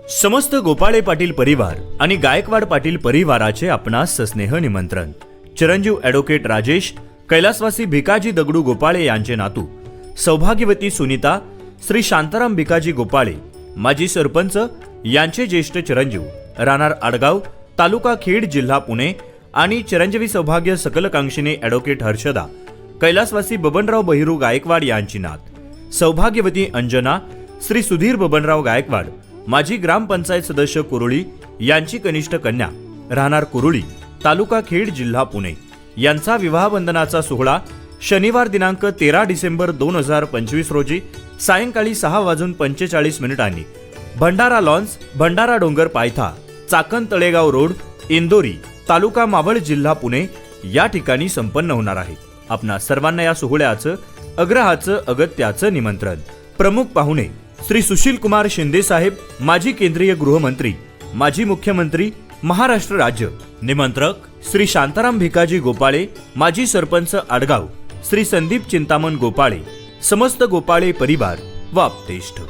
समस्त गोपाळे पाटील परिवार आणि गायकवाड पाटील परिवाराचे आपणास सस्नेह निमंत्रण। चिरंजीव ॲडव्होकेट राजेश कैलासवासी भिकाजी दगडू गोपाळे यांचे नातू सौभाग्यवती सुनीता श्री शांताराम भिकाजी गोपाळे माजी सरपंच यांचे ज्येष्ठ चिरंजीव राहणार आडगाव तालुका खेड जिल्हा पुणे आणि चिरंजीवी सौभाग्य सकलकांक्षिणी ॲडव्होकेट हर्षदा कैलासवासी बबनराव बहिरू गायकवाड यांची नात सौभाग्यवती अंजना श्री सुधीर बबनराव गायकवाड माजी ग्रामपंचायत सदस्य कुरुळी यांची कनिष्ठ कन्या राहणार कुरुळी तालुका खेड जिल्हा पुणे यांचा विवाहबंधनाचा सोहळा शनिवार दिनांक 13 डिसेंबर 2025 रोजी सायंकाळी 6:45 भंडारा लॉन्स भंडारा डोंगर पायथा चाकण तळेगाव रोड इंदोरी तालुका मावळ जिल्हा पुणे या ठिकाणी संपन्न होणार आहे। आपणा सर्वांना या सोहळ्याचं अग्रहाचं अगत्याचं निमंत्रण। प्रमुख पाहुणे श्री सुशील कुमार शिंदे साहेब माजी केंद्रीय गृहमंत्री माजी मुख्यमंत्री महाराष्ट्र राज्य। निमंत्रक श्री शांताराम भिकाजी गोपाळे माजी सरपंच आडगाव श्री संदीप चिंतामण गोपाळे समस्त गोपाळे परिवार व आप्तेष्ट।